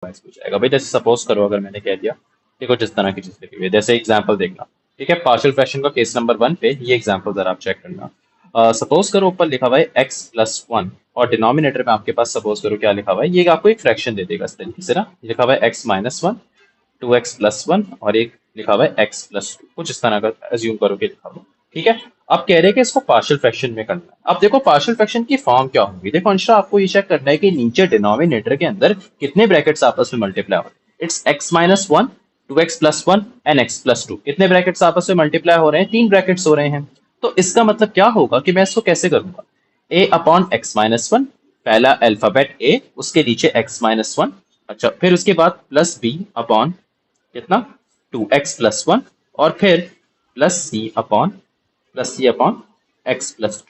हो जाएगा भाई। जैसे सपोज करो अगर मैंने कह दिया, देखो जिस तरह की चीज लिखी हुई है, जैसे एग्जांपल देखना, ठीक है। पार्शियल फ्रैक्शन का केस नंबर 1 पे ये एग्जांपल जरा आप चेक करना। सपोज करो ऊपर लिखा हुआ है x+1, और डिनोमिनेटर में आपके पास सपोज करो क्या लिखा हुआ है, ये आपको एक फ्रैक्शन दे देगा इस तरीके से ना, लिखा हुआ है x-1, 2x+1, और एक लिखा हुआ है x+2, कुछ इस तरह का अज्यूम करो कि लिखा हुआ है, ठीक है। अब कह रहे हैं कि इसको पार्शियल फ्रैक्शन में करना है। अब देखो पार्शियल फ्रैक्शन की फॉर्म क्या होगी, देखो अंशा आपको ये चेक करना है कि नीचे डिनोमिनेटर के अंदर कितने ब्रैकेट्स आपस में मल्टीप्लाई हो रहे हैं। It's x-1, 2x+1 and x+2, कितने ब्रैकेट्स आपस में मल्टीप्लाई हो रहे हैं, 3 ब्रैकेट्स हो रहे हैं। तो इसका मतलब क्या होगा कि मैं इसको कैसे करूंगा, a/x-1, पहला अल्फाबेट a, उसके नीचे x-1, अच्छा फिर उसके बाद प्लस b अपॉन कितना 2x+1, और फिर प्लस c अपॉन x+2।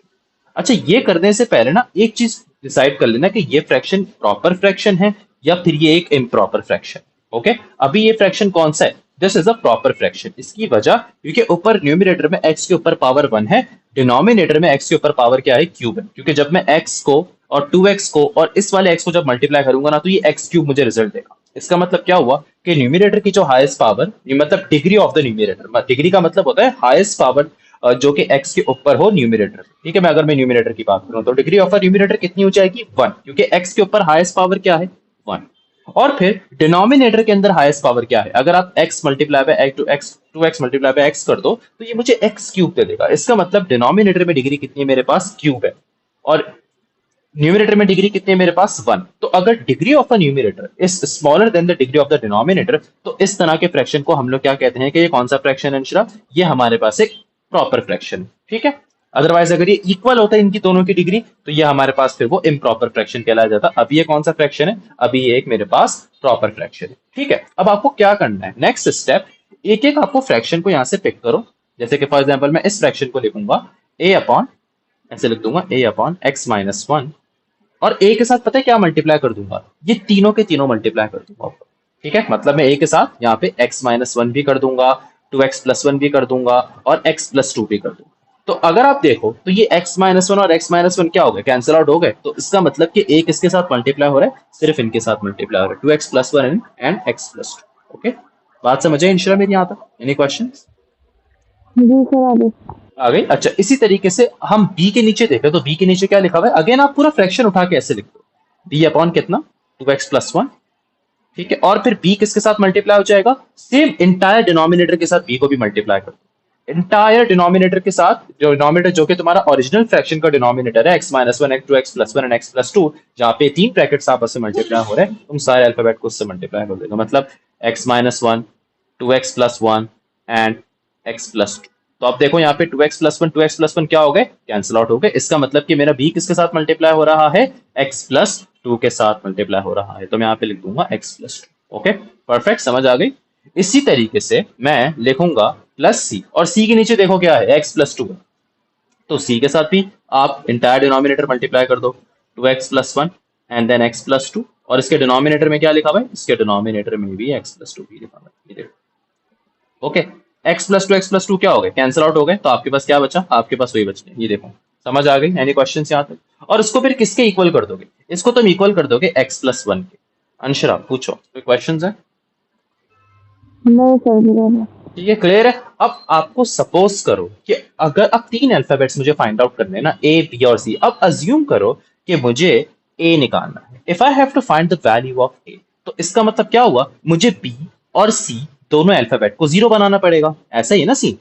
अच्छा ये करने से पहले ना एक चीज डिसाइड कर लेना कि ये फ्रैक्शन प्रॉपर फ्रैक्शन है या फिर ये एक इम्प्रॉपर फ्रैक्शन। ओके, अभी ये फ्रैक्शन कौन सा है, this is a proper fraction. इसकी वजह क्योंकि ऊपर न्यूमिनेटर में x के ऊपर पावर 1 है, डिनोमिनेटर में x के ऊपर पावर क्या है, क्यूब है। क्योंकि जब मैं x को और 2x को और इस वाले x को जब मल्टीप्लाई करूंगा ना, तो ये x³ मुझे रिजल्ट देगा। इसका मतलब क्या हुआ कि न्यूमिनेटर की जो हाईएस्ट पावर, मतलब degree of the numerator, degree का मतलब होता है हाईएस्ट पावर जो कि x के ऊपर हो न्यूमिनेटर, ठीक है। मैं अगर मैं न्यूमिनेटर की बात करूं तो डिग्री ऑफ अ न्यूमिनेटर कितनी हो जाएगी, 1, क्योंकि x के ऊपर हाईएस्ट पावर क्या है, 1। और फिर डिनोमिनेटर के अंदर हाईएस्ट पावर क्या है, अगर आप x multiply by x, 2x multiply by x कर दो तो ये मुझे x³ दे देगा। इसका मतलब डिनोमिनेटर में डिग्री कितनी है मेरे पास, क्यूब है, और न्यूमिनेटर में डिग्री कितनी है मेरे पास, 1। तो अगर degree of a numerator is smaller than the degree of the denominator, तो इस तरह के फ्रैक्शन को हम लोग क्या कहते हैं कि ये कौन सा फ्रैक्शन है अंशरा, ये हमारे पास एक प्रॉपर फ्रैक्शन, ठीक है। अदरवाइज अगर ये इक्वल होता है इनकी दोनों की डिग्री, तो ये हमारे पास फिर वो इम्प्रॉपर फ्रैक्शन कहलाया जाता। अभी ये कौन सा फ्रैक्शन है, अभी ये एक मेरे पास प्रॉपर फ्रैक्शन है, ठीक है। अब आपको क्या करना है, नेक्स्ट स्टेप, एक एक आपको फ्रैक्शन को यहाँ से पिक करो। जैसे कि फॉर एग्जाम्पल मैं इस फ्रैक्शन को लिखूंगा a अपॉन, ऐसे लिख दूंगा a/x-1, और a के साथ पता है क्या मल्टीप्लाई कर दूंगा, ये तीनों के तीनों मल्टीप्लाई कर दूंगा, ठीक है। मतलब मैं a के साथ यहाँ पे x-1 भी कर दूंगा, 2x+1 भी कर दूंगा, और x+2 भी कर दूंगा। तो अगर आप देखो तो ये x-1 और x-1 क्या हो गए, कैंसिल आउट हो गए। तो इसका मतलब कि a किसके साथ मल्टीप्लाई हो रहा है, सिर्फ इनके साथ मल्टीप्लाई हो रहा है, 2x+1 एंड x+2। ओके, बात समझ आई इंशरा मेरी यहाँ तक, एनी क्वेश्चन जी सर आगे। आ गई। अच्छा इसी तरीके से हम b के नीचे देखें तो b के नीचे क्या लिखा हुआ है, अगेन आप पूरा फ्रैक्शन उठा के ऐसे लिख दो, b अपॉन कितना 2x+1, ठीक है। और फिर b किसके साथ मल्टीप्लाई हो जाएगा, सेम इंटायर डिनोमिनेटर के साथ b को भी मल्टीप्लाई कर दो, इंटायर डिनोमिनेटर के साथ, जो डिनोमिनेटर जो कि तुम्हारा ओरिजिनल फ्रैक्शन का डिनोमिनेटर है x-1, x-2x+1 एंड x+2, जहां पे 3 ब्रैकेट्स आपस में मल्टीप्लाई हो रहे हैं, तुम सारे अल्फाबेट को उससे मल्टीप्लाई कर देगा, मतलब x-1, 2x+1 एंड x+2। तो अब देखो यहाँ पे 2x+1 क्या हो गए, कैंसिल आउट हो गए। इसका मतलब कि मेरा b किसके साथ मल्टीप्लाई हो रहा है, x+2 के साथ मल्टीप्लाई हो रहा है। तो मैं यहाँ पे लिख दूंगा x+2। ओके परफेक्ट, समझ आ गई। इसी तरीके से मैं लिखूंगा प्लस c, और c के नीचे देखो क्या है, x+2 है, तो c के साथ भी आप इंटायर डिनोमिनेटर मल्टीप्लाई कर दो, 2x+1 एंड देन x+2, और इसके डिनोमिनेटर में क्या लिखा हुआ है, इसके डिनोमिनेटर में भी x+2 भी लिखा हुआ है, ये देखो। ओके, x+2 क्या हो गए, कैंसिल आउट हो गए, तो आपके पास क्या बचा, आपके पास वही बच गए, ये देखो। समझ आ गई, एनी क्वेश्चंस यहाँ तक। और इसको फिर किसके इक्वल कर दोगे, इसको तुम इक्वल कर दोगे x+1 के। अंशरा पूछो, कोई क्वेश्चंस है, नहीं सर मेरा नहीं। ठीक है क्लियर है। अब आपको सपोज करो कि अगर अब 3 अल्फाबेट्स मुझे फाइंड आउट करने हैं ना, ए बी और सी। अब अज्यूम करो कि मुझे ए निकालना है, if I have to find the value of A, तो इसका मतलब क्या हुआ, मुझे बी और सी दोनों अल्फाबेट को 0 बनाना पड़ेगा, ऐसा ही है ना C.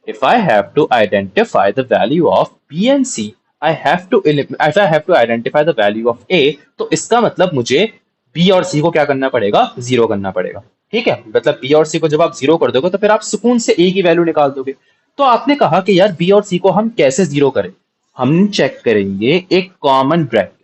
If I have to identify the value of B and C, I have to if I have to identify the value of A, तो इसका मतलब मुझे बी और सी को क्या करना पड़ेगा, 0 करना पड़ेगा, ठीक है। मतलब बी और सी को जब आप 0 कर दोगे तो फिर आप सुकून से ए की वैल्यू निकाल दोगे। तो आपने कहा कि यार बी और सी को हम कैसे 0 करें, हम चेक करेंगे एक कॉमन ब्रैकेट,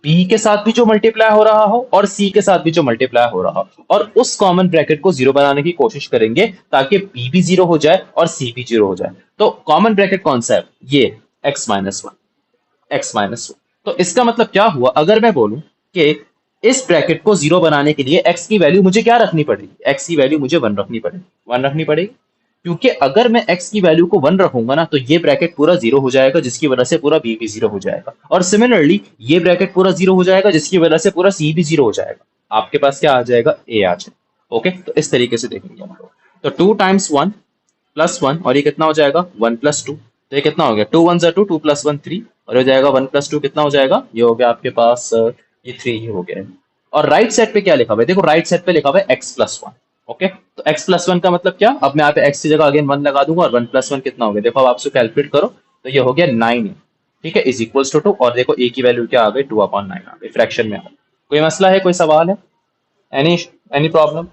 बी के साथ भी जो मल्टीप्लाई हो रहा हो और सी के साथ भी जो मल्टीप्लाई हो रहा हो, और उस कॉमन ब्रैकेट को 0 बनाने की कोशिश करेंगे ताकि बी भी 0 हो जाए और सी भी 0 हो जाए। तो कॉमन ब्रैकेट कौन सा है, ये x-1। तो इसका मतलब क्या हुआ, अगर मैं बोलूं कि इस ब्रैकेट को 0 बनाने के लिए x की वैल्यू मुझे क्या रखनी पड़ेगी, x की वैल्यू मुझे 1 रखनी पड़ेगी, 1 रखनी पड़ेगी। क्योंकि अगर मैं x की वैल्यू को 1 रखूंगा ना, तो ये ब्रैकेट पूरा 0 हो जाएगा, जिसकी वजह से पूरा b भी 0 हो जाएगा, और सिमिलरली ये ब्रैकेट पूरा 0 हो जाएगा, जिसकी वजह से पूरा c भी 0 हो जाएगा। आपके पास क्या आ जाएगा, ए आ जाएगा। ओके, तो इस तरीके से देखेंगे हम लोग। तो 2 टाइम्स 1 + 1, और ये कितना हो जाएगा 1 + 2। तो ये कितना हो गया, 2 1 2, 2 + 1 3, और हो जाएगा 1 + 2 कितना हो जाएगा, ये हो गया आपके पास ये 3 ही हो गया है। और राइट साइड पे क्या लिखा हुआ है, देखो राइट साइड पे लिखा हुआ है x + 1। ओके, तो x + 1 का मतलब क्या, अब मैं यहाँ पे x की जगह अगेन 1 लगा दूंगा, और 1 + 1 कितना हो गया, देखो अब आप उसको कैलकुलेट करो, तो ये हो गया 9 है। ठीक है, इज इक्वल्स टू 2, और देखो a की वैल्यू क्या आ गई, 2/9 आ गई, फ्रैक्शन में आ गई। कोई मसला है, कोई सवाल है, एनी एनी प्रॉब्लम?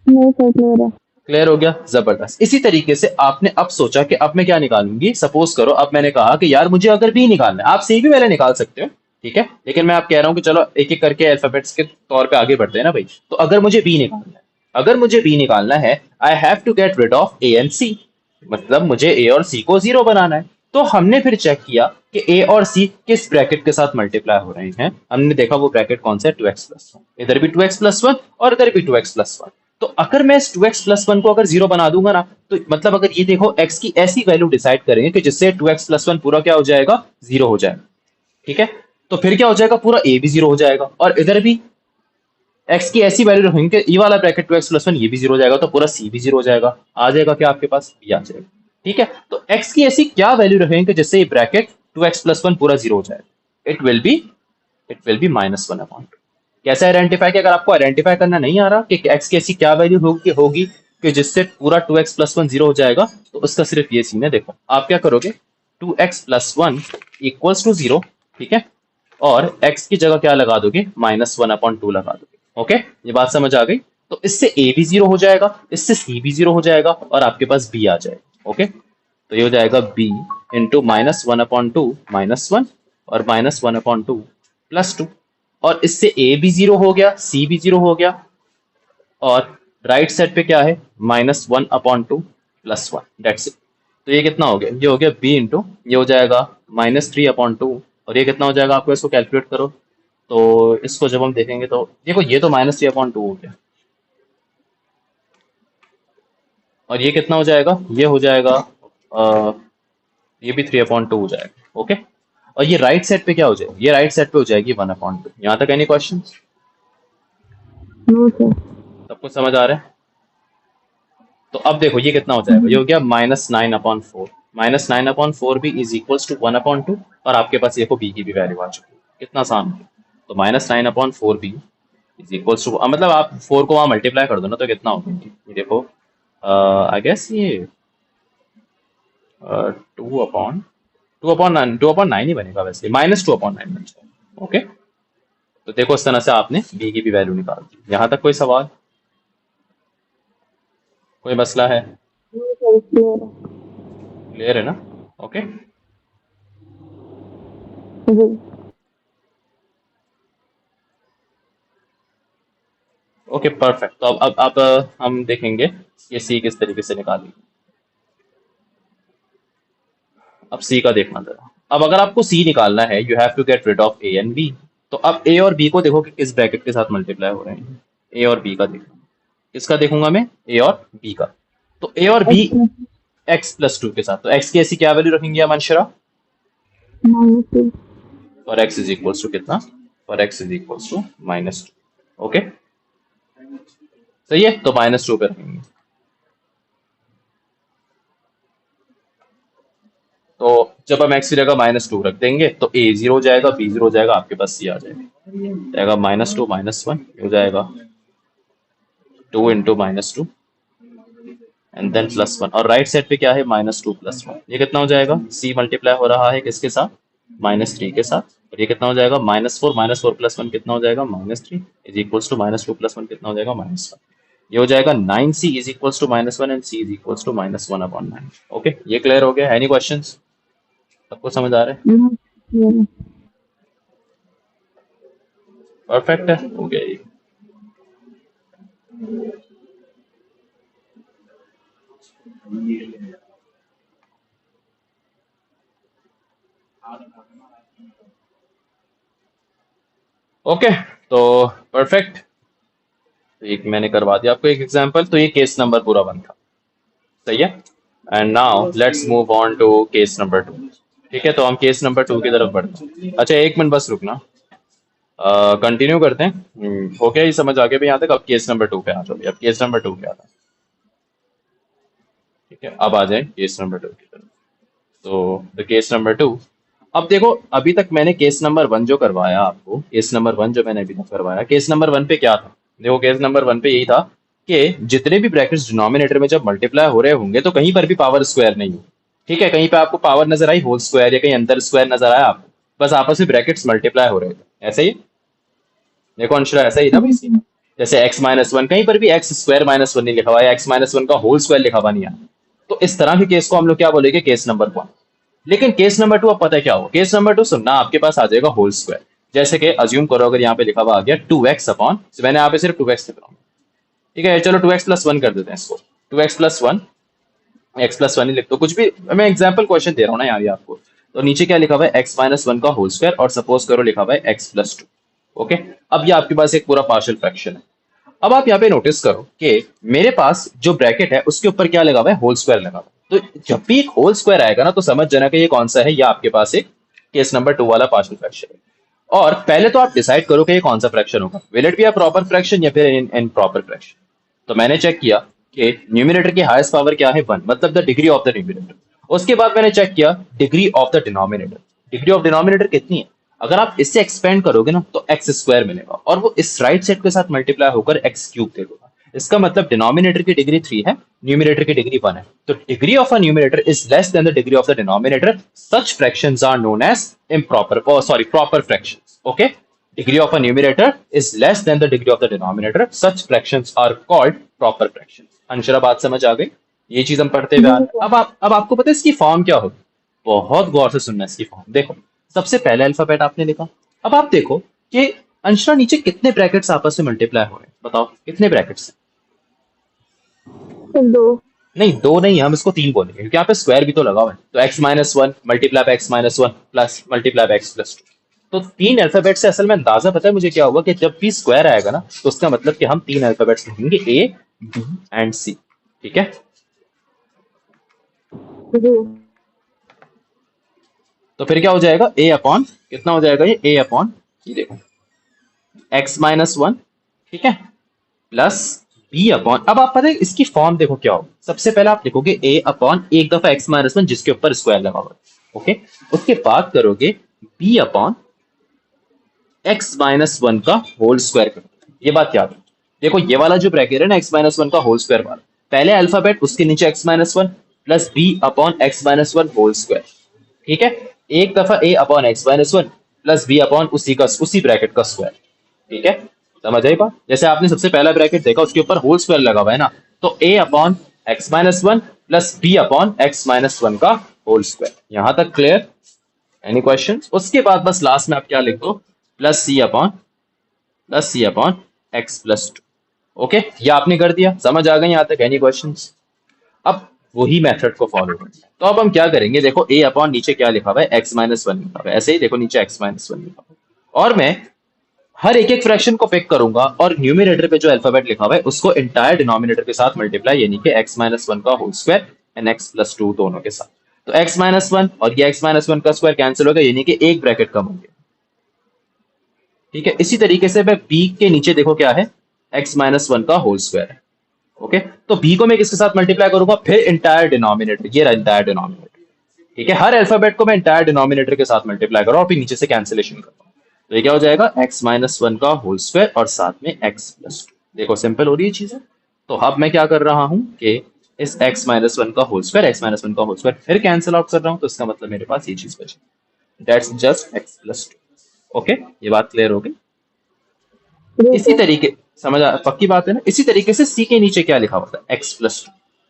नहीं सर क्लियर है। क्लियर हो गया, जबरदस्त। इसी तरीके से आपने अब सोचा कि अब मैं क्या निकालूंगी, सपोज करो अब मैंने कहा कि यार मुझे अगर बी निकालना है, आप सी भी पहले निकाल सकते हो, ठीक है, लेकिन मैं आप कह रहा हूं कि चलो एक एक करके अल्फाबेट्स के तौर पे आगे बढ़ते हैं ना भाई। तो अगर मुझे बी निकालना है, अगर मुझे बी निकालना है, I have to get rid of A and C, मतलब मुझे ए और सी को जीरो बनाना है। तो हमने फिर चेक किया कि ए और सी किस ब्रैकेट के साथ मल्टीप्लाई हो रहे हैं। हमने देखा वो ब्रैकेट कौन सा है, 2x+1, इधर भी 2x+1 और इधर भी 2x+1। तो अगर मैं इस 2x+1 को अगर जीरो बना दूंगा ना, तो मतलब अगर ये देखो x की ऐसी वैल्यू डिसाइड करेंगे कि जिससे 2x+1 पूरा क्या हो जाएगा, जीरो हो जाएगा। ठीक है, तो फिर क्या हो जाएगा, पूरा a भी जीरो हो जाएगा, और इधर भी x की ऐसी वैल्यू रखेंगे कि ये वाला ब्रैकेट 2x+1 ये भी जीरो हो जाएगा, तो पूरा c भी जीरो हो जाएगा। आ जाएगा क्या आपके पास, b आ जाएगा। ठीक है, तो x की ऐसी क्या वैल्यू रखेंगे जिससे ये ब्रैकेट 2x+1 पूरा जीरो हो जाएगा, इट विल बी -1/2। कैसे आइडेंटिफाई किया, अगर आपको आइडेंटिफाई करना नहीं आ रहा कि x की ऐसी क्या वैल्यू होगी कि जिससे पूरा 2x+1 जीरो हो जाएगा, तो उसका सिर्फ ये सीन है। देखो आप क्या करोगे, 2x+1 = 0, ठीक है, और x की जगह क्या लगा दोगे, -1/2 लगा दोगे। ओके, ये बात समझ आ गई। तो इससे a भी जीरो हो जाएगा, इससे c भी जीरो हो जाएगा, और आपके पास b आ जाएगा। ओके, तो ये हो जाएगा b इंटू -1/2 -1, और -1/2 +2, और इससे a भी जीरो हो गया, c भी जीरो हो गया, और राइट साइड पे क्या है, -1/2 +1, डेट्स इट। तो ये कितना हो गया, ये हो गया b इंटू, ये हो जाएगा -3/2, और ये कितना हो जाएगा, आपको इसको कैलकुलेट करो। तो इसको जब हम देखेंगे तो देखो ये तो -3/2 हो गया, और ये कितना हो जाएगा, ये हो जाएगा ये भी 3/2 हो जाएगा। ओके, और ये राइट साइड पे क्या हो जाएगा, ये राइट साइड पे हो जाएगी 1/2। यहाँ तक एनी क्वेश्चन, नो सर। सब कुछ समझ आ रहा है? तो अब देखो ये कितना हो जाएगा, ये हो गया -9/4, -9/4 भी इज इक्वल्स टू 1/2, और आपके पास देखो बी की भी वैल्यू आ चुकी है, कितना आसान है। तो -9/4 भी इज इक्वल्स टू, मतलब आप 4 को वहां मल्टीप्लाई कर दो ना, तो कितना होगा, ये देखो आई गेस ये 2/9 ही बनेगा, वैसे -2/9 बन जाएगा। ओके, तो देखो इस तरह से आपने बी की भी वैल्यू निकाल दी। यहाँ तक कोई सवाल, कोई मसला है? नो सर क्लियर है। क्लियर है ना? ओके, जी। Okay perfect. तो अब हम देखेंगे ये सी किस तरीके से निकाली। अब सी का देखना जरा। अब अगर आपको सी निकालना है, you have to get rid of A and B. तो अब ए और बी को देखो कि किस ब्रैकेट के साथ मल्टीप्लाई हो रहे हैं। ए और बी का देखना, किसका देखूंगा मैं, ए और बी का। तो ए और बी x x+2 के साथ, तो x की ऐसी क्या वैल्यू रखेंगे हम Anshara, -2। For x is equals to कितना, for x is equals to -2। Okay, सही है, तो -2 पे रखेंगे। तो जब हम x की जगह -2 रख देंगे, तो a जीरो हो जाएगा, b जीरो हो जाएगा, आपके पास c आ जाएगा -2 -1 हो जाएगा 2 इंटू -2 एंड देन +1, और राइट साइड पे क्या है, -2 +1। ये कितना हो जाएगा, c मल्टीप्लाई हो रहा है किसके साथ, -3 के साथ, और ये कितना हो जाएगा, -4 +1 कितना हो जाएगा, -3 इज इक्वल्स टू -2 +1 कितना हो जाएगा, -1। ये हो जाएगा 9c is equals to -1 and c is equals to -1/9। Okay, ये क्लियर हो गया, एनी क्वेश्चंस, सबको समझ आ रहा है? नो क्लियर है। परफेक्ट है, हो गया ये। ओके, तो परफेक्ट। तो एक मैंने करवा दिया आपको एक एग्जांपल, तो ये केस नंबर पूरा 1 था, सही है। And now let's move on to case number 2। ठीक है, तो हम केस नंबर 2 की तरफ बढ़ते हैं। अच्छा एक मिनट बस रुकना। कंटिन्यू करते हैं। हो गया ये समझ आ गया भी यहाँ तक। अब केस नंबर 2 पे आ जाओ। अब केस नंबर 2 पे आता है। ठीक है, अब आ जाए केस नंबर 2 की तरफ। तो द केस नंबर 2। अब देखो, अभी तक मैंने केस नंबर 1 जो करवाया आपको, केस नंबर 1 जो मैंने अभी तक करवाया, केस नंबर 1 पे क्या था? देखो, केस नंबर 1 पे यही था कि जितने भी ब्रैकेट्स डिनोमिनेटर में जब मल्टीप्लाई हो रहे होंगे तो कहीं पर भी पावर स्क्वायर नहीं हो। ठीक है, कहीं पे आपको पावर नजर आई होल स्क्वायर, या कहीं अंदर स्क्वायर नजर आया आपको, बस आपस में ब्रैकेट्स मल्टीप्लाई हो रहे थे, ऐसे ही। देखो अंशुला, ऐसा ही था भाई सीन। जैसे x-1, कहीं पर भी x² - 1 नहीं लिखा हुआ है, x-1 का होल स्क्वायर लिखा हुआ नहीं है। तो इस तरह के केस को हम लोग क्या बोलेंगे? Case number 1। लेकिन केस नंबर 2, अब पता है क्या होगा? केस नंबर 2 सुनना, आपके पास आ जाएगा होल स्क्वायर। जैसे कि अज्यूम करो, अगर यहाँ पे लिखा हुआ आ गया 2x अपॉन, मैंने यहाँ पे सिर्फ 2x लिख रहा हूँ। ठीक है, चलो 2x+1 कर देते हैं इसको। 2x+1, x+1 ही लिख दो, कुछ भी। मैं एग्जाम्पल क्वेश्चन दे रहा हूँ ना यार ये आपको। तो नीचे क्या लिखा हुआ है? x-1 का होल स्क्वायर, और सपोज करो लिखा हुआ है x+2। ओके, अब ये आपके पास एक पूरा पार्शियल फ्रैक्शन है। अब आप यहाँ पे नोटिस करो कि मेरे पास जो ब्रैकेट है उसके ऊपर क्या लगा हुआ है? होल स्क्वायर लगा हुआ है। तो जब भी एक होल स्क्वायर आएगा ना, तो समझ जाना कि ये कौन सा है? ये आपके पास एक केस नंबर 2 वाला पार्शियल फ्रैक्शन है। और पहले तो आप डिसाइड करो कि ये कौन सा फ्रैक्शन होगा, will it be a proper fraction या फिर इन प्रॉपर फ्रैक्शन। तो मैंने चेक किया कि न्यूमिनेटर की हाईएस्ट पावर क्या है? 1, मतलब the degree of the numerator. उसके बाद मैंने चेक किया degree of the denominator. Degree of denominator कितनी है? अगर आप इससे एक्सपेंड करोगे ना, तो x² मिलेगा, और वो इस राइट साइड के साथ मल्टीप्लाई होकर x³ दे देगा। इसका मतलब डिनोमिनेटर की डिग्री 3 है, न्यूमिनेटर की डिग्री 1 है। तो degree of a numerator is less than the degree of the denominator, such fractions are known as improper, sorry, proper fractions. Okay, degree of a numerator is less than the degree of the denominator, such fractions are called proper fractions। Anshara, बात समझ आ गई? ये चीज हम पढ़ते हुए आ रहे हैं। अब आपको पता है इसकी फॉर्म क्या होगी? बहुत गौर से सुनना इसकी फॉर्म। देखो, सबसे पहले अल्फाबेट आपने लिखा। अब आप देखो कि अंशरा नीचे कितने ब्रैकेट्स आपस में मल्टीप्लाई हो रहे हैं, बताओ कितने ब्रैकेट्स हैं? 2। नहीं, 2 नहीं, हम इसको 3 बोलेंगे क्योंकि यहाँ पे स्क्वायर भी तो लगा हुआ है। तो x-1 multiply by x-1 plus multiply by x+2। तो 3 अल्फाबेट से असल में अंदाजा पता है मुझे क्या होगा? कि जब भी स्क्वायर आएगा ना, तो उसका मतलब कि हम 3 अल्फाबेट्स लिखेंगे, A, B एंड C। ठीक है, जी। तो फिर क्या हो जाएगा? A अपॉन कितना हो जाएगा? ये A अपॉन, ये देखो, x-1, ठीक है, प्लस B अपॉन, अब आप पता है इसकी फॉर्म देखो क्या हो? सबसे पहले आप लिखोगे A अपॉन एक दफा x-1 जिसके ऊपर स्क्वायर लगा हुआ है। ओके, उसके बाद करोगे B अपॉन x-1 का होल स्क्वायर करोगे। ये बात याद है। देखो, ये वाला जो ब्रैकेट है ना, x-1 का होल स्क्वायर वाला, पहले अल्फाबेट, उसके नीचे x-1 plus B upon x-1 whole square. ठीक है, एक दफा A upon x-1 plus B upon उसी ब्रैकेट का स्क्वायर। ठीक है, समझ आई बात? जैसे आपने सबसे पहला ब्रैकेट देखा, उसके ऊपर होल स्क्वायर लगा हुआ है ना, तो A upon x-1 plus B upon x-1 का होल स्क्वायर। यहां तक क्लियर? Any question? उसके बाद बस लास्ट में आप क्या लिख दो? प्लस सी अपॉन x+2। ओके, ये आपने कर दिया, समझ आ गई यहां तक? Any question? अब वही मेथड को फॉलो करना है। तो अब हम क्या करेंगे? देखो, A अपॉन नीचे क्या लिखा हुआ है? x-1 लिखा हुआ है, ऐसे ही देखो नीचे x-1 लिखा हुआ है, और मैं हर एक एक फ्रैक्शन को पिक करूंगा और न्यूमिनेटर पे जो अल्फाबेट लिखा हुआ है उसको इंटायर डिनोमिनेटर के साथ मल्टीप्लाई, यानी कि x-1 का होल स्क्वायर एंड x+2 दोनों के साथ। तो x-1 और ये x-1 का स्क्वायर कैंसिल हो गया, यानी कि एक ब्रैकेट कम हो गया। ठीक है, इसी तरीके से मैं b के नीचे देखो क्या है? x-1 का होल स्क्वायर है। ओके, तो b को मैं किसके साथ मल्टीप्लाई करूंगा? फिर इंटायर डिनोमिनेटर, ये रहा इंटायर डिनोमिनेटर। ठीक है, हर अल्फाबेट को मैं इंटायर डिनोमिनेटर के साथ मल्टीप्लाई करूँ और फिर नीचे से कैंसिलेशन करूँ। तो ये क्या हो जाएगा? x-1 का होल स्क्वायर और साथ में x+2। देखो, सिंपल हो रही है चीजें। तो अब मैं क्या कर रहा हूं कि इस x-1 का होल स्क्वायर, x-1 का होल स्क्वायर फिर कैंसिल आउट कर रहा हूं, तो इसका मतलब मेरे पास ये चीज बची, दैट्स जस्ट x+2। ओके, ये बात क्लियर हो गई? इसी तरीके, पक्की बात है ना? इसी तरीके से C के नीचे क्या लिखा हुआ था? x+2।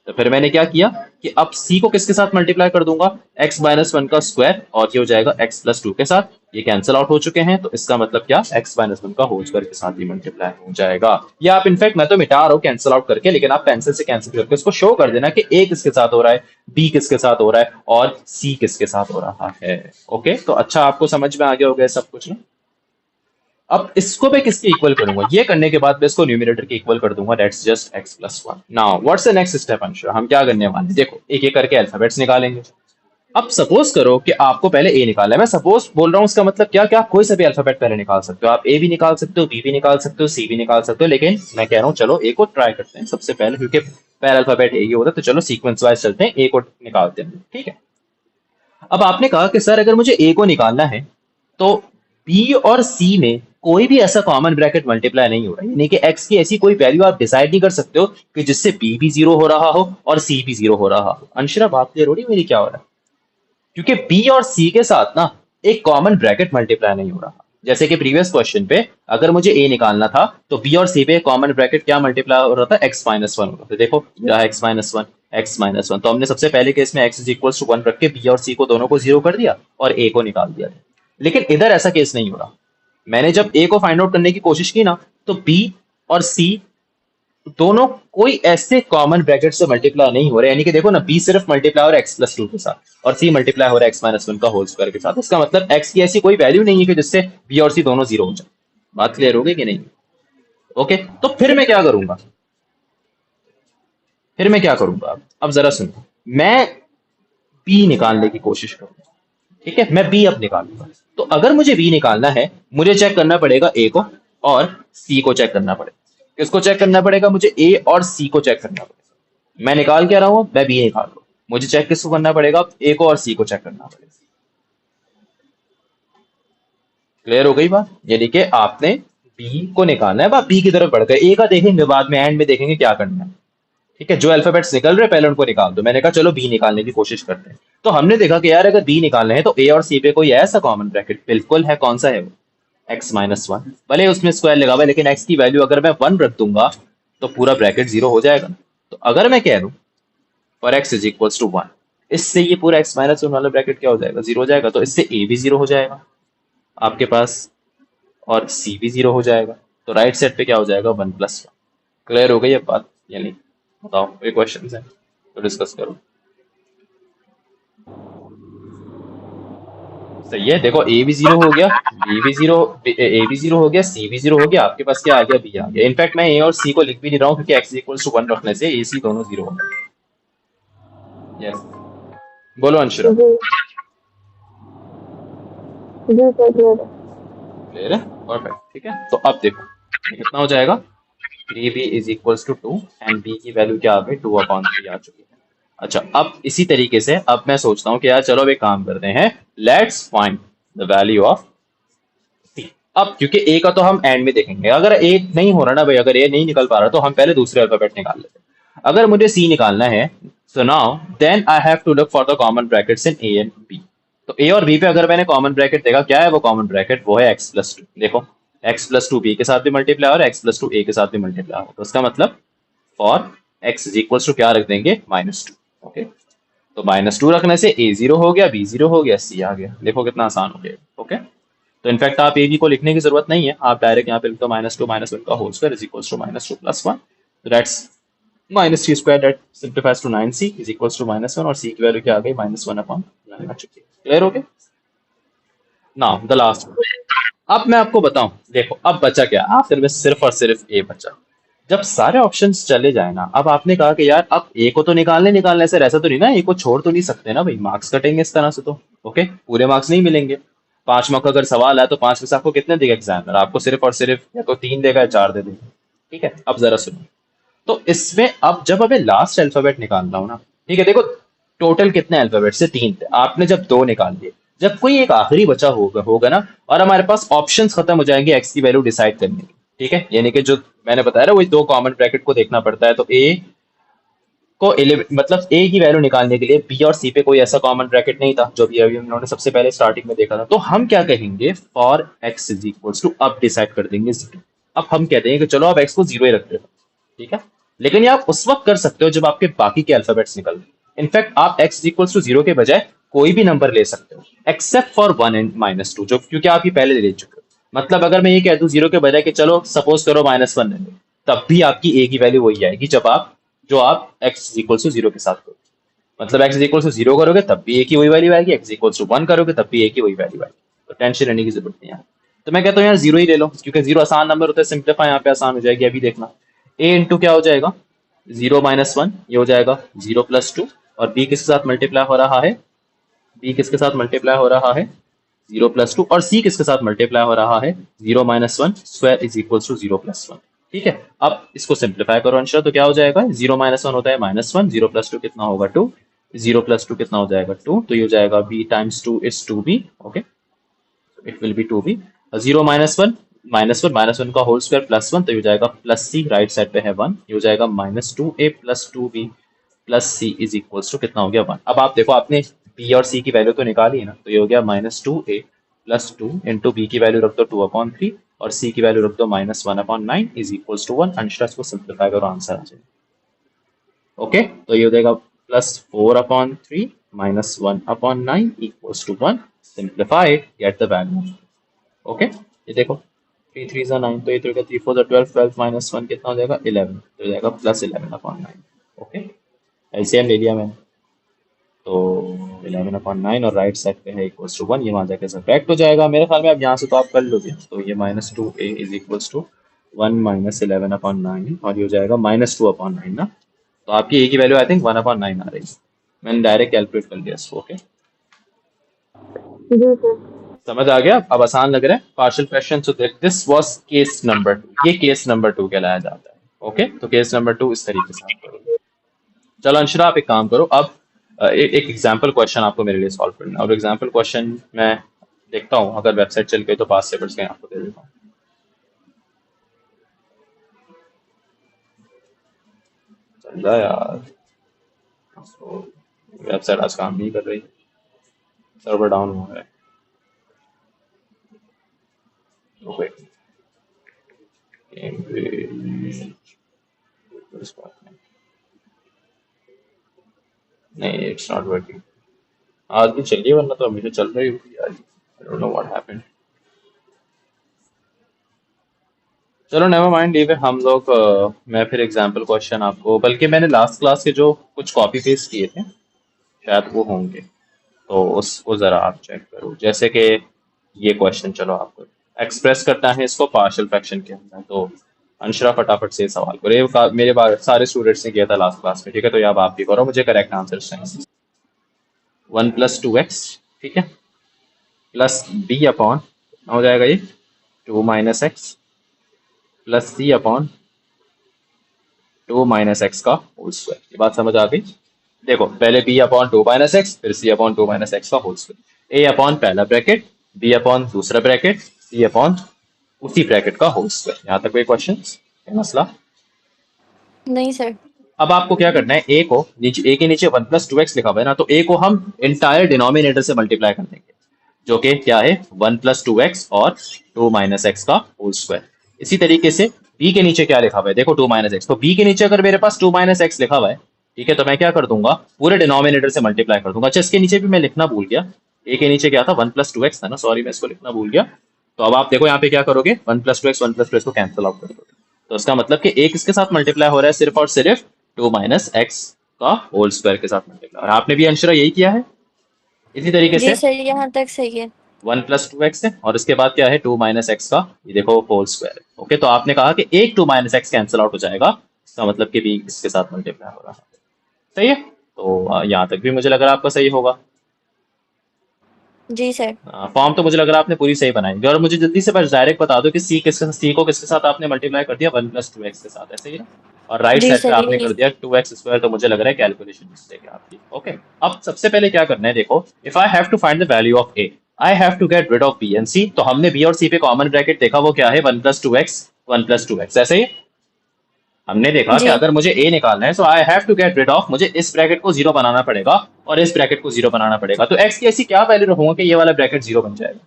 तो फिर मैंने क्या किया कि अब C को किसके साथ मल्टीप्लाई कर दूंगा? x-1 का स्क्वायर, और ये हो जाएगा x+2 के साथ। ये कैंसिल आउट हो चुके हैं, तो इसका मतलब क्या? x-1 का होल स्क्वायर के साथ ही मल्टीप्लाई हो जाएगा। या आप इनफैक्ट, मैं तो मिटा रहा हूँ कैंसिल आउट करके, लेकिन आप पेंसिल से कैंसिल करके उसको शो कर देना कि A किसके साथ हो रहा है, B किसके साथ हो रहा है, और C किसके साथ हो रहा है। ओके, तो अच्छा, आपको समझ में आ गया हो गया सब कुछ ना? अब इसको मैं किसके इक्वल करूंगा? ये करने के बाद मैं इसको न्यूमिनेटर के इक्वल कर दूंगा, that's just x+1। Now what's the next step Anshul? हम क्या करने वाले हैं? देखो, एक एक करके अल्फाबेट्स निकालेंगे। अब सपोज करो कि आपको पहले ए निकालना है। मैं सपोज बोल रहा हूँ, उसका मतलब क्या क्या, कोई सा भी अल्फाबेट पहले निकाल सकते हो आप। ए भी निकाल सकते हो, बी भी निकाल सकते हो, सी भी निकाल सकते हो, लेकिन मैं कह रहा हूँ चलो ए को ट्राई करते हैं सबसे पहले, क्योंकि पहला अल्फाबेट ए ही होता है, तो चलो सीक्वेंस वाइज चलते हैं, ए को निकालते हैं, ठीक है। अब आपने कहा कि सर अगर मुझे ए को निकालना है तो बी और सी में कोई भी ऐसा कॉमन ब्रैकेट मल्टीप्लाई नहीं हो रहा है, यानी कि एक्स की ऐसी कोई वैल्यू आप डिसाइड नहीं कर सकते हो कि जिससे बी भी जीरो हो रहा हो और सी भी जीरो हो रहा हो। अंशरा बात क्लियर हो रही है मेरी क्या हो रहा है? क्योंकि बी और सी के साथ ना एक कॉमन ब्रैकेट मल्टीप्लाई नहीं हो रहा। जैसे कि प्रीवियस क्वेश्चन पे अगर मुझे ए निकालना था तो बी और सी पे कॉमन ब्रैकेट क्या मल्टीप्लाई हो रहा था, एक्स माइनस वन हो रहा था। देखो मेरा X minus one, X minus one, तो हमने सबसे पहले केस में X is equal to one रख के बी और सी को दोनों को जीरो कर दिया और ए को निकाल दिया। लेकिन इधर ऐसा केस नहीं हो रहा। मैंने जब ए को फाइंड आउट करने की कोशिश की ना, तो बी और सी दोनों कोई ऐसे कॉमन ब्रैकेट से मल्टीप्लाई नहीं हो रहे, यानी कि देखो ना, बी सिर्फ मल्टीप्लाई हो रहा है एक्स प्लस टू के साथ और सी मल्टीप्लाई हो रहा है एक्स माइनस वन का होल स्क्वायर के साथ। इसका मतलब एक्स की ऐसी कोई वैल्यू नहीं है कि जिससे बी और सी दोनों जीरो हो जाए। बात क्लियर हो गई कि नहीं? ओके, तो फिर मैं क्या करूंगा, फिर मैं क्या करूंगा, अब जरा सुनो। मैं बी निकालने की कोशिश करूंगा, ठीक है, मैं बी अब निकालूंगा। तो अगर मुझे बी निकालना है, मुझे चेक करना पड़ेगा ए को और सी को चेक करना पड़ेगा। किसको चेक करना पड़ेगा? मुझे ए और सी को चेक करना पड़ेगा। मैं निकाल क्या रहा हूं? मैं बी निकाल रहा हूं। मुझे चेक किसको करना पड़ेगा? ए को और सी को चेक करना पड़ेगा। क्लियर हो गई बात? यानी कि आपने बी को निकालना है, अब बी की तरफ बढ़ गए। ए का देखेंगे बाद में, एंड में देखेंगे क्या करना है, ठीक है। जो अल्फाबेट्स निकल रहे पहले उनको निकाल दो। मैंने कहा चलो बी निकालने की कोशिश करते हैं। तो हमने देखा कि यार अगर बी निकालना है तो ए और सी पे कोई ऐसा कॉमन ब्रैकेट बिल्कुल है। कौन सा है वो? X minus one. भले उसमें स्क्वायर लगा हुआ है, लेकिन एक्स की वैल्यू अगर मैं वन रख दूंगा तो पूरा ब्रैकेट जीरो हो जाएगा। तो अगर मैं कह दूं for x is equal to one, इससे ये पूरा एक्स माइनस वन वाला ब्रैकेट क्या हो जाएगा? जीरो हो जाएगा। तो इससे ए भी जीरो हो जाएगा आपके पास और सी भी जीरो हो जाएगा। तो राइट साइड पे क्या हो जाएगा? One plus one. क्लियर हो गई अब बात या नहीं? बताओ, कोई क्वेश्चन है तो डिस्कस करो। सही है, देखो ए भी जीरो हो गया, बी भी जीरो, ए भी जीरो हो गया, सी भी जीरो हो गया, आपके पास क्या आ गया? बी आ गया। इनफैक्ट मैं ए और सी को लिख भी नहीं रहा हूँ क्योंकि एक्स इक्वल्स टू वन रखने से ए सी दोनों जीरो हो गए। यस, बोलो अंशुरा। जी जी सर क्लियर है। क्लियर है? परफेक्ट, ठीक है। तो अब देखो ये कितना हो जाएगा? Three B is equals to two and B की वैल्यू क्या आ गई? टू अपॉन थ्री आ चुकी है। अच्छा, अब इसी तरीके से अब मैं सोचता हूँ कि यार चलो अब एक काम करते हैं, let's find the value of C. अब क्योंकि ए का तो हम एंड में देखेंगे, अगर ए नहीं हो रहा ना भाई, अगर ए नहीं निकल पा रहा तो हम पहले दूसरे अल्फाबेट निकाल लेते हैं। अगर मुझे सी निकालना है, so now then I have to look for the common brackets in A and B. तो ए और बी पे अगर मैंने कॉमन ब्रैकेट देखा, क्या है वो कॉमन ब्रैकेट? वो है एक्स प्लस टू। देखो एक्स प्लस टू बी के साथ भी मल्टीप्लाई और एक्स प्लस टू ए के साथ भी मल्टीप्लाई हो, तो उसका मतलब for x is equal to क्या रख देंगे? Minus two. ओके, तो माइनस टू रखने से ए जीरो हो गया, बी जीरो हो गया, सी आ गया। देखो कितना आसान हो गया। ओके, तो इनफैक्ट आप ए बी को लिखने की जरूरत नहीं है, आप डायरेक्ट यहाँ पे लिख दो माइनस टू माइनस वन का whole square is equal to minus two plus one. That's minus three square, that simplifies to nine C is equal to minus one, और सी की वैल्यू क्या आ गई? माइनस वन अपॉन नाइन आ चुकी है। Clear हो गया? Now the last. अब मैं आपको बताऊं, देखो अब बचा क्या? आखिर में सिर्फ और सिर्फ ए बचा। जब सारे ऑप्शंस चले जाए ना, अब आपने कहा कि यार अब ए को तो निकालने सर, ऐसा तो नहीं ना, ए को छोड़ तो नहीं सकते ना भाई, मार्क्स कटेंगे इस तरह से तो। ओके, पूरे मार्क्स नहीं मिलेंगे। पांच मार्क का अगर सवाल है तो पांच में से आपको कितने देगा एग्जामिनर? आपको सिर्फ और सिर्फ या तो तीन देगा या चार दे देगा। ठीक है, अब जरा सुनो। तो इसमें अब जब हमें लास्ट अल्फाबेट निकालना हो ना, ठीक है, देखो टोटल कितने अल्फाबेट से? तीन थे। आपने जब दो निकाल लिए, जब कोई एक आखिरी बचा होगा ना, और हमारे पास ऑप्शंस खत्म हो जाएंगे एक्स की वैल्यू डिसाइड करने की, ठीक है, यानी कि जो मैंने बताया ना, वही दो कॉमन ब्रैकेट को देखना पड़ता है। तो ए को मतलब ए की वैल्यू निकालने के लिए बी और सी पे कोई ऐसा कॉमन ब्रैकेट नहीं था जो भी अभी हम लोगों ने सबसे पहले स्टार्टिंग में देखा था। तो हम क्या कहेंगे? For x is equals to, अब डिसाइड कर देंगे जीरो। अब हम कहते हैं कि चलो अब एक्स को जीरो ही रखते हो, ठीक है। लेकिन ये आप उस वक्त कर सकते हो जब आपके बाकी के अल्फाबेट्स निकल रहे। इनफैक्ट आप एक्स इक्वल्स टू जीरो के बजाय कोई भी नंबर ले सकते हो except for one and minus two, जो क्योंकि आप ये पहले ले चुके हो। मतलब अगर मैं ये कह दूं जीरो के बजाय कि चलो सपोज करो माइनस वन ले लो, तब भी आपकी ए की वैल्यू वही आएगी जब आप जो आप एक्स इक्वल टू जीरो के साथ करो। मतलब एक्स इक्वल टू जीरो करोगे तब भी ए की वही वैल्यू आएगी, एक्स इक्वल टू वन करोगे तब भी ए की वही वैल्यू आएगी। तो टेंशन लेने की जरूरत नहीं है। तो मैं कहता हूँ यार जीरो ही ले लो, क्योंकि जीरो आसान नंबर होता है, सिंप्लीफाई यहाँ पे आसान हो जाएगी। अभी देखना ए इंटू क्या हो जाएगा? जीरो माइनस वन, ये हो जाएगा जीरो प्लस टू, और बी किसके साथ मल्टीप्लाई हो रहा है? बी किसके साथ मल्टीप्लाई हो रहा है 0+2 और सी किसके साथ मल्टीप्लाई हो रहा है 0-1 स्क्वायर इज इक्वल टू 0+1। ठीक है, अब इसको सिंप्लीफाई करो अंशा, तो क्या हो जाएगा 0-1 होता है -1, 0+2 कितना होगा 2, 0+2 कितना हो जाएगा 2, तो ये हो जाएगा b times 2 is 2b। Okay, it will B 2b। 0-1 -1 का होल स्क्वायर +1, तो ये हो जाएगा +c, राइट साइड पे है 1, ये हो जाएगा -2a + 2b + c is equals to कितना हो गया 1। अब आप देखो, आपने b और c की वैल्यू तो निकाली है ना, तो ये हो गया -2a + 2 इंटू b की वैल्यू रख दो 2/3 और c की वैल्यू रख दो -1/9 इज इक्वल्स टू 1। अंशरा को सिंप्लीफाई करो, आंसर आ जाएगा। ओके, तो ये हो जाएगा +4/3 -1/9 equals to 1। Simplify, get the value. Okay, ये देखो 3 3 9, तो ये तो 3 4 12, 12 -1 कितना हो जाएगा 11, तो हो जाएगा +11/9। ओके, एलसीएम ले लिया मैंने, तो 11/9 और राइट साइड पे है इक्वल्स टू 1, ये वहां जाके सब्ट्रैक्ट हो जाएगा मेरे ख्याल में। अब यहाँ से तो आप कर लोगे, तो ये -2a इज इक्वल्स टू 1 -11/9 और ये हो जाएगा -2/9 ना, तो आपकी a की वैल्यू आई थिंक 1/9 आ रही है। मैंने डायरेक्ट कैलकुलेट कर लिया इसको। ओके, जी सर। समझ आ गया, अब आसान लग रहा है partial fraction. So this was case number 2, ये केस नंबर 2 कहलाया जाता है। ओके, तो केस नंबर 2 इस तरीके से आप करोगे। चलो अंशरा, आप एक काम करो, अब एक एग्जाम्पल क्वेश्चन आपको मेरे लिए सॉल्व करना है, और एग्जाम्पल क्वेश्चन मैं देखता हूँ, अगर वेबसाइट चल गई तो पास पेपर्स के आपको दे देता हूँ। चल रहा है यार, वेबसाइट आज काम नहीं कर रही, सर्वर डाउन हो रहा है। ओके, नहीं, इट्स नॉट वर्किंग। आज भी चलिए, वरना तो हमेशा चल रही होगी यार। I don't know what happened. चलो नेवर माइंड, लीव इट। हम लोग मैं फिर एग्जांपल क्वेश्चन आपको, बल्कि मैंने लास्ट क्लास के जो कुछ कॉपी पेस्ट किए थे शायद वो होंगे, तो उसको जरा आप चेक करो। जैसे कि ये क्वेश्चन, चलो आपको एक्सप्रेस करना है इसको पार्शियल फ्रैक्शन के अंदर, तो अंशरा फटाफट से सवाल करो। ये मेरे सारे स्टूडेंट्स ने किया था लास्ट क्लास में, ठीक है, तो ये अब आप भी करो, मुझे करेक्ट आंसर चाहिए। 1+2x, ठीक है, प्लस b अपॉन हो जाएगा ये 2-x plus c upon 2-x का होल स्क्वायर। ये बात समझ आ गई? देखो, पहले b अपॉन 2-x, फिर c अपॉन 2-x का होल स्क्वायर, a अपॉन पहला ब्रैकेट, b अपॉन दूसरा ब्रैकेट, c अपॉन उसी ब्रैकेट का होल स्क्वायर। यहाँ तक कोई क्वेश्चन मसला? नहीं सर। अब आपको क्या करना है, a को नीचे, a के नीचे 1+2x लिखा हुआ है ना, तो a को हम इंटायर डिनोमिनेटर से मल्टीप्लाई कर देंगे, जो कि क्या है 1+2x और 2-x का होल स्क्वायर। इसी तरीके से b के नीचे क्या लिखा हुआ है, देखो 2-x, तो b के नीचे अगर मेरे पास 2-x लिखा हुआ है, ठीक है, तो मैं क्या कर दूंगा, पूरे डिनोमिनेटर से मल्टीप्लाई कर दूंगा। अच्छा, इसके नीचे भी मैं लिखना भूल गया, a के नीचे क्या था 1+2x था ना, सॉरी मैं इसको लिखना भूल गया। तो अब आप देखो यहाँ पे क्या करोगे, 1+2x 1+2x को कैंसिल आउट कर दोगे, तो इसका मतलब कि a किसके साथ मल्टीप्लाई हो रहा है, सिर्फ और सिर्फ 2-x का होल स्क्वायर के साथ मल्टीप्लाई। और आपने भी अंशरा यही किया है इसी तरीके जी से। सर, यहाँ तक सही है। 1+2x है और इसके बाद क्या है 2-x का, ये देखो होल स्क्वायर है। ओके, तो आपने कहा कि एक 2-x कैंसिल आउट हो जाएगा, इसका मतलब कि b इसके साथ मल्टीप्लाई हो रहा है। सही है, तो यहाँ तक भी मुझे लग रहा है आपका सही होगा। जी सर। फॉर्म तो मुझे लग रहा है आपने पूरी सही बनाई। और मुझे जल्दी से बस डायरेक्ट बता दो कि c को किसके साथ आपने मल्टीप्लाई कर दिया, 1+2x के साथ, ऐसे ही ना, और राइट जी साइड पे सर, आपने यही। कर दिया 2x², तो मुझे लग रहा है कैलकुलेशन मिस्टेक है आपकी। ओके, अब सबसे पहले क्या करना है, देखो, if I have to find the value of a, I have to get rid of b and c। तो हमने b और c पे कॉमन ब्रैकेट देखा, वो क्या है 1+2x 1+2x, ऐसे ही हमने देखा कि जी अगर मुझे a निकालना है, तो I have to get rid of, मुझे इस ब्रैकेट को जीरो बनाना पड़ेगा और इस ब्रैकेट को जीरो बनाना पड़ेगा। तो x की ऐसी क्या वैल्यू रखूंगा कि ये वाला ब्रैकेट जीरो बन जाएगा,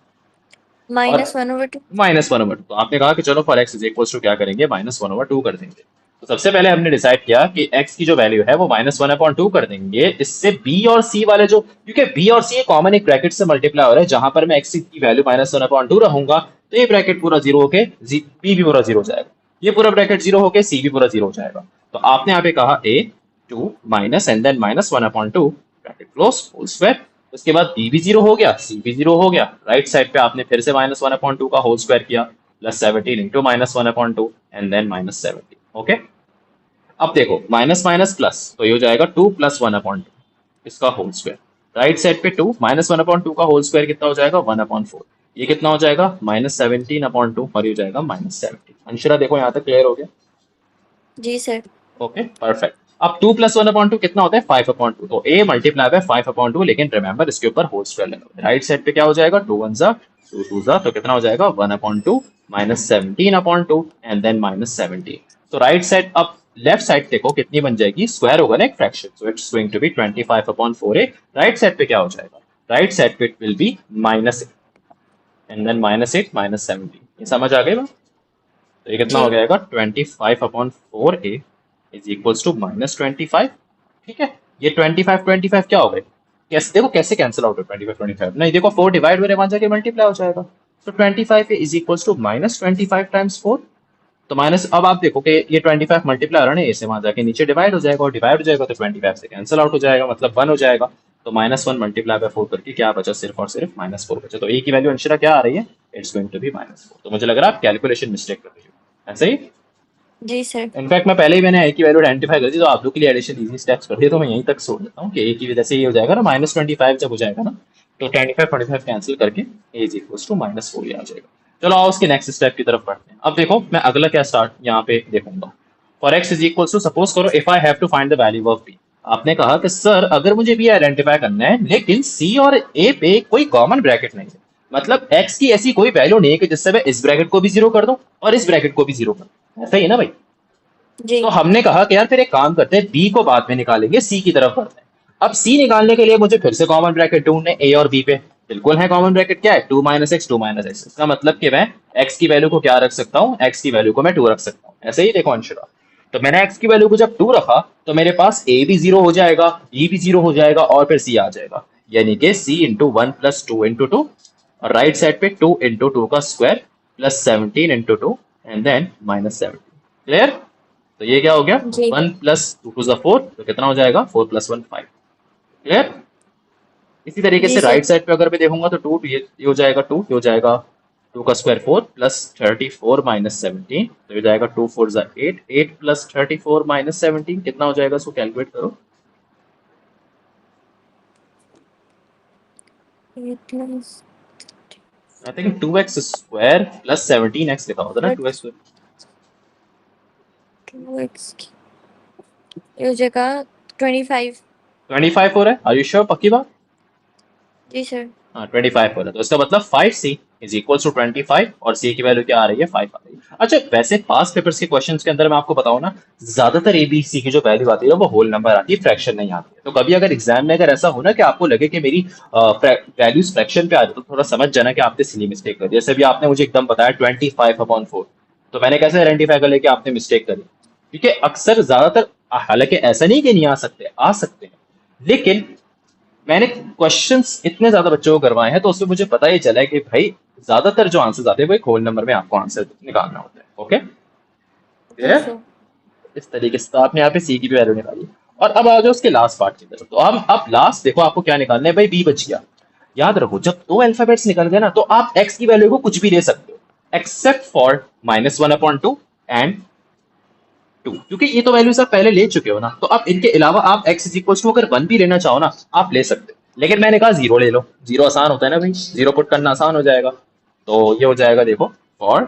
और -1/2। -1/2। तो आपने कहा कि चलो for x is equals to क्या करेंगे, -1/2 कर देंगे। तो सबसे पहले हमने डिसाइड किया कि x की जो वैल्यू है वो -1/2 कर देंगे। इससे b और c वाले जो, क्योंकि b और c कॉमन एक ब्रैकेट से मल्टीप्लाई हो रहा है, जहां पर मैं x की वैल्यू -1/2 रहूंगा, तो ये ब्रैकेट पूरा जीरो होके b भी पूरा जीरो हो जाएगा, ये पूरा ब्रैकेट जीरो होके c भी पूरा जीरो हो जाएगा। तो आपने यहाँ पे कहा a 2 minus and then -1/2 bracket close whole square. उसके बाद b भी जीरो हो गया, c भी जीरो हो गया, राइट साइड पे आपने फिर से -1/2 का होल स्क्वायर किया, +17 इंटू -1/2 एंड देन -17। ओके, अब देखो माइनस माइनस प्लस, तो ये हो जाएगा 2 + 1/2 इसका होल स्क्वायर। राइट साइड पे 2 -1/2 का होल स्क्वायर कितना हो जाएगा 1/4। ये कितना हो जाएगा -17/2 और ये हो जाएगा -17। अंशुरा देखो यहाँ तक क्लियर हो गया? जी सर। Okay perfect. अब 2 + 1/2 कितना होता है 5/2। तो a मल्टीप्लाई बाय 5/2, लेकिन रिमेंबर इसके ऊपर होल स्क्वायर लगा। राइट साइड पे क्या हो जाएगा 2 1 जा 2 2 जा, तो कितना हो जाएगा 1/2 -17/2 एंड देन -17। तो राइट साइड, अब लेफ्ट साइड देखो कितनी बन जाएगी, स्क्वायर होगा ना एक fraction, so it's going to be 25/4a। Right side पे क्या हो जाएगा, राइट साइड पे it will be -8 and then -8 -17। ये समझ आ गई बात? तो ये कितना जी हो जाएगा 25/4a इज इक्वल्स टू -25। ठीक है, ये 25 क्या हो गए, कैसे देखो कैसे कैंसिल आउट हो 25 नहीं, देखो 4 डिवाइड मेरे वहां जाके मल्टीप्लाई हो जाएगा। तो 25 इज इक्वल्स टू -25 टाइम्स 4। तो माइनस, अब आप देखो कि ये 25 मल्टीप्लाई हो रहा है ना, ऐसे वहां जाके नीचे डिवाइड हो जाएगा, और डिवाइड हो जाएगा तो 25 से कैंसिल आउट हो जाएगा, मतलब 1 हो जाएगा। तो -1 मल्टीप्लाई बाय 4 करके क्या बचा, सिर्फ और सिर्फ -4 बचा। तो ए की वैल्यू अंशरा क्या आ रही है, इट्स गोइंग टू बी -4। तो मुझे लग रहा है आप कैलकुलेशन मिस्टेक कर रही हो, ऐसे ही। जी सर। इनफैक्ट मैं पहले ही मैंने ए की वैल्यू आइडेंटिफाई कर दी, तो आप लोग के लिए एडिशन इजी स्टेप्स कर दिए, तो मैं यहीं तक छोड़ देता हूँ कि ए की वजह से ये हो जाएगा ना -25 जब हो जाएगा ना, तो 25 कैंसिल करके ए इज इक्वल्स टू -4 ही आ जाएगा। चलो आओ उसके नेक्स्ट स्टेप की तरफ बढ़ते हैं। अब देखो मैं अगला क्या स्टार्ट यहाँ पे देखूंगा। For x is equals to, suppose करो if I have to find the value of B. आपने कहा कि सर अगर मुझे बी आइडेंटिफाई करना है लेकिन सी और ए पे कोई कॉमन ब्रैकेट नहीं है, मतलब एक्स की ऐसी कोई वैल्यू नहीं है कि जिससे मैं इस ब्रैकेट को भी जीरो कर दूं और इस ब्रैकेट को भी जीरो कर दूं, ऐसा ही है ना भाई? जी तो हमने कहा कि यार फिर एक काम करते हैं, बी को बाद में निकालेंगे, सी की तरफ बढ़ते हैं। अब सी निकालने के लिए मुझे फिर से कॉमन ब्रैकेट ढूंढने ए और बी पे। बिल्कुल है कॉमन ब्रैकेट, क्या है 2 - x 2 - x। इसका मतलब कि मैं x की वैल्यू को क्या रख सकता हूँ, x की वैल्यू को मैं 2 रख सकता हूँ, ऐसे ही देखो अंशुरा। तो मैंने x की वैल्यू को जब 2 रखा तो मेरे पास a भी 0 हो जाएगा, b भी 0 हो जाएगा और फिर c आ जाएगा, यानी कि c इंटू 1 + 2 × 2, और राइट साइड पे 2 × 2 का square plus 17 × 2 and then -17। Clear? तो ये क्या हो गया, जी 1 + 2 = 4, तो कितना हो जाएगा 4 + 1 5। क्लियर? इसी तरीके जी से सर। राइट साइड पे अगर मैं देखूंगा तो 2 ये हो जाएगा 2, ये हो जाएगा 2 का स्क्वायर 4 प्लस 34 -17, तो ये हो जाएगा 2 4 = 8, 8 + 34 -17 कितना हो जाएगा, इसको कैलकुलेट करो। 8 आई थिंक 2x² + 17x लिखा होता ना, 2x²। 2x ये हो जाएगा 25। 25 हो रहा है, आर यू श्योर, पक्की बात? जी सर। हाँ 25 हो रहा है, तो इसका मतलब 5c इज इक्वल टू 25, और c की वैल्यू क्या आ रही है 5 आ रही है। अच्छा वैसे पास्ट पेपर्स के क्वेश्चंस के अंदर मैं आपको बताऊं ना, ज्यादातर ए बी सी की जो वैल्यू आती है वो होल नंबर आती है, फ्रैक्शन नहीं आती है। तो कभी अगर एग्जाम में अगर ऐसा हो ना कि आपको लगे कि मेरी वैल्यूज फ्रैक्शन पे आ जाए, तो थोड़ा समझ जाना कि आपने सिली मिस्टेक कर दी। जैसे भी आपने मुझे एकदम बताया 25/4, तो मैंने कैसे आइडेंटिफाई कर लिया कि आपने मिस्टेक करी, क्योंकि अक्सर ज्यादातर, हालांकि ऐसा नहीं कि नहीं आ सकते, आ सकते हैं, लेकिन मैंने क्वेश्चंस इतने ज्यादा बच्चों को करवाए हैं तो उसमें मुझे पता ही चला है कि भाई ज्यादातर जो आंसर्स आते हैं वो एक होल नंबर में आपको आंसर निकालना होता है। ओके, जी क्लियर? सर। इस तरीके से तो आपने यहाँ पे सी की भी वैल्यू निकाली। और अब आ जाओ उसके लास्ट पार्ट की तरफ। तो हम अब लास्ट देखो आपको क्या निकालना है भाई, बी बच गया। याद रखो जब दो अल्फाबेट्स निकल गए ना तो आप एक्स की वैल्यू को कुछ भी दे सकते हो एक्सेप्ट फॉर -1/2 एंड 2, क्योंकि ये तो वैल्यूज आप पहले ले चुके हो ना। तो अब इनके अलावा आप x इज इक्वल टू अगर 1 भी लेना चाहो ना आप ले सकते हो, लेकिन मैंने कहा 0 ले लो, 0 आसान होता है ना भाई, 0 पुट करना आसान हो जाएगा। तो ये हो जाएगा देखो for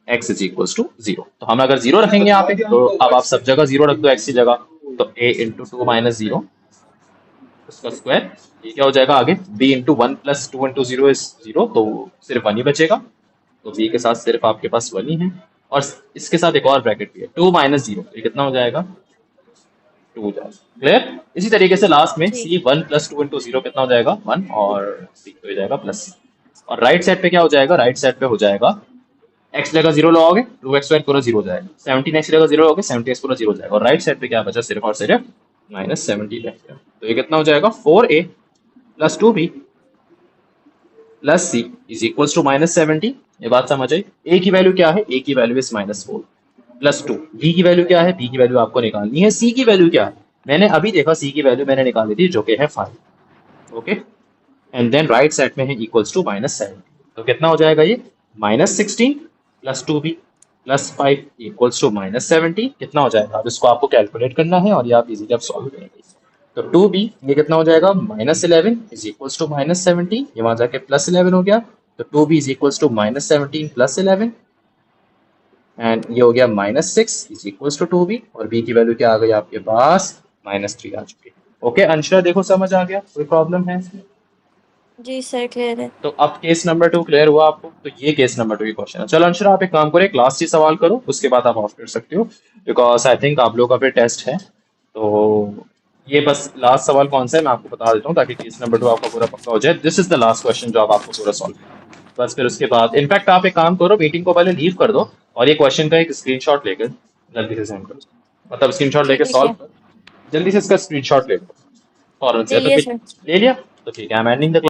x is equal to 0। तो हम अगर 0 रखेंगे यहाँ पे तो अब आप सब जगह 0 रख दो x की जगह, तो a × 2 - 0 उसका स्क्वायर, ये क्या हो जाएगा आगे b × 1 + 2 × 0 इज 0, तो सिर्फ 1 ही बचेगा। तो b के साथ सिर्फ आपके पास 1 ही है, और इसके साथ एक और ब्रैकेट भी है 2 - 0, ये कितना हो जाएगा 2 हो जाएगा। क्लियर? इसी तरीके से लास्ट में जी c 1 + 2 × 0 कितना हो जाएगा 1, और c तो हो जाएगा +c। और राइट साइड पे क्या हो जाएगा, राइट साइड पे हो जाएगा x जगह 0 लगाओगे 2x² पूरा 0 हो जाएगा, 17x जगह 0 लगाओगे 70x पूरा 0 हो जाएगा, और राइट साइड पे क्या बचा सिर्फ और सिर्फ -70 रह गया। तो ये कितना हो जाएगा 4a + 2b + c is equal to -70। ये बात समझ आई? a की वैल्यू क्या है, a की वैल्यू इज -4 + 2, b की वैल्यू क्या है, b की वैल्यू आपको निकालनी है, c की वैल्यू क्या है, मैंने अभी देखा c की वैल्यू मैंने निकाली थी जो कि है 5। Okay, and then right side में है इक्वल्स टू -70। तो कितना हो जाएगा ये -16 + 2b + 5 इक्वल्स टू -70 कितना हो जाएगा। अब इसको आपको कैलकुलेट करना है और ये आप इजीली अब सॉल्व करेंगे। तो 2b ये कितना हो जाएगा, -11 इज इक्वल्स टू -17, ये वहां जाके +11 हो गया, तो 2b is equals to -17 +11, and ये हो गया -6 इज इक्वल्स टू 2b, और b की वैल्यू क्या आ गई आपके पास, -3 आ चुकी है। ओके अंशरा, देखो समझ आ गया, कोई प्रॉब्लम है इसमें? जी सर क्लियर है। तो अब केस नंबर 2 क्लियर हुआ आपको, तो ये केस नंबर 2 की क्वेश्चन है। चलो अंशरा, आप एक काम करो, एक लास्ट ही सवाल करो, उसके बाद आप ऑफ कर सकते हो, बिकॉज आई थिंक आप लोगों का फिर टेस्ट है। तो ये बस लास्ट सवाल कौन सा है मैं आपको बता देता हूँ, ताकि केस नंबर 2 आपका पूरा पक्का हो जाए। This is the last question जो आप आपको पूरा सॉल्व करना है। बस फिर उसके बाद इनफैक्ट आप एक काम करो, मीटिंग को पहले लीव कर दो, और ये क्वेश्चन का एक स्क्रीनशॉट लेकर जल्दी से सेंड करो, मतलब स्क्रीनशॉट लेकर ठीक सॉल्व है। कर, जल्दी से इसका स्क्रीनशॉट ले लो फौरन से। ले तो लिया फिर सर। ले लिया, तो ठीक है, आई एम एंडिंग द